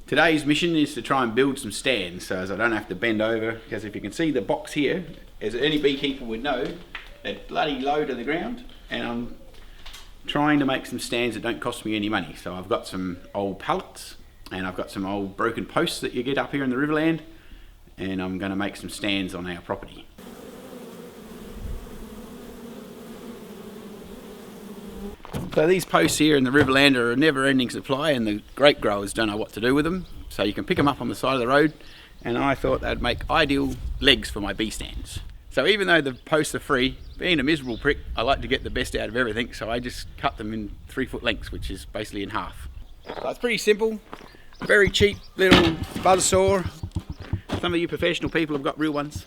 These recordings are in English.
Today's mission is to try and build some stands so as I don't have to bend over, because if you can see the box here, as any beekeeper would know, they're bloody low to the ground, and I'm trying to make some stands that don't cost me any money. So I've got some old pallets and I've got some old broken posts that you get up here in the Riverland, and I'm going to make some stands on our property. So these posts here in the Riverland are a never-ending supply, and the grape growers don't know what to do with them. So you can pick them up on the side of the road, and I thought they'd make ideal legs for my bee stands. So even though the posts are free, being a miserable prick, I like to get the best out of everything, so I just cut them in 3-foot lengths, which is basically in half. So it's pretty simple, very cheap little buzzsaw. Some of you professional people have got real ones.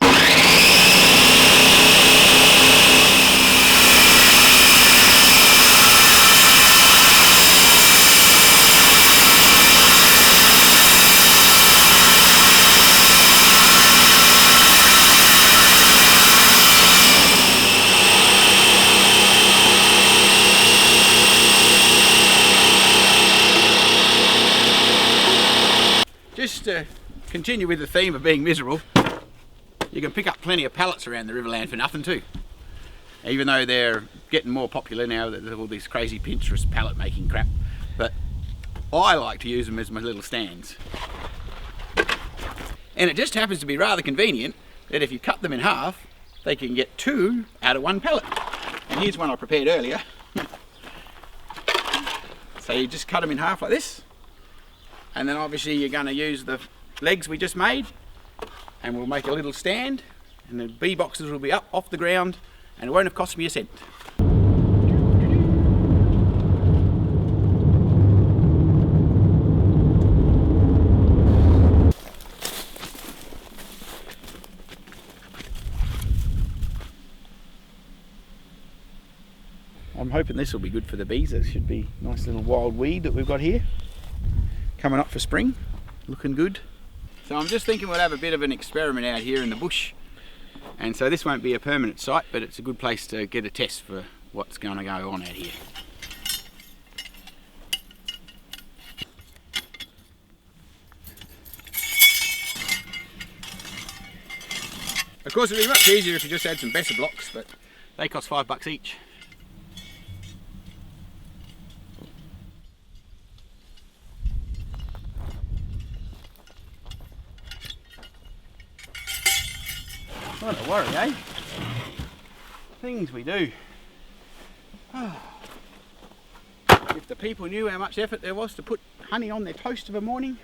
Just to continue with the theme of being miserable, you can pick up plenty of pallets around the Riverland for nothing too. Even though they're getting more popular now, that there's all this crazy Pinterest pallet making crap. But I like to use them as my little stands. And it just happens to be rather convenient that if you cut them in half, they can get 2 out of 1 pallet. And here's one I prepared earlier. So you just cut them in half like this. And then obviously you're going to use the legs we just made, and we'll make a little stand, and the bee boxes will be up off the ground, and it won't have cost me a cent. I'm hoping this will be good for the bees. It should be a nice little wild weed that we've got here. Coming up for spring, looking good. So I'm just thinking we'll have a bit of an experiment out here in the bush. And so this won't be a permanent site, but it's a good place to get a test for what's going to go on out here. Of course it'd be much easier if you just had some Besser blocks, but they cost $5 each. Not a worry, eh? Things we do. If the people knew how much effort there was to put honey on their toast of a morning,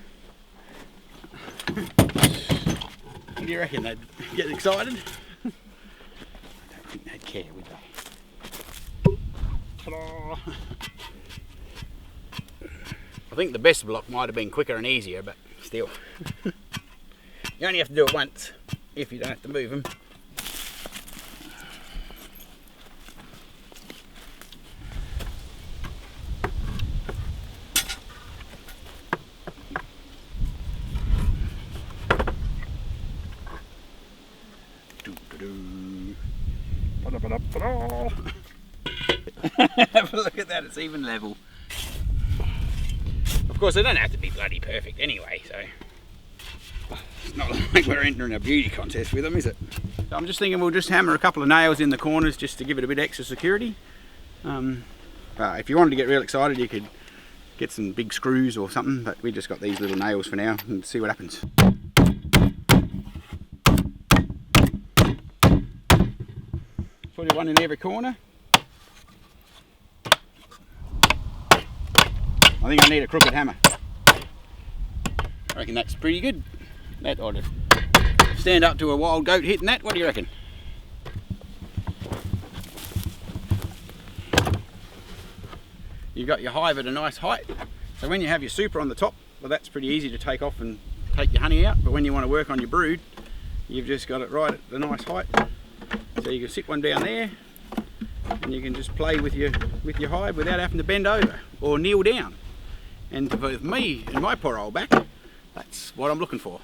do you reckon they'd get excited? I don't think they'd care, would they? Ta-da! I think the best block might have been quicker and easier, but still. You only have to do it once, if you don't have to move them. Have a look at that, it's even level. Of course, they don't have to be bloody perfect anyway, so it's not like we're entering a beauty contest with them, is it? So I'm just thinking we'll just hammer a couple of nails in the corners just to give it a bit extra security. If you wanted to get real excited, you could get some big screws or something, but we just got these little nails for now and see what happens. Put one in every corner. I think I need a crooked hammer. I reckon that's pretty good. That ought to stand up to a wild goat hitting that. What do you reckon? You've got your hive at a nice height, so when you have your super on the top, well, that's pretty easy to take off and take your honey out. But when you want to work on your brood, you've just got it right at the nice height. So you can sit one down there, and you can just play with your hive without having to bend over or kneel down. And for me and my poor old back, that's what I'm looking for.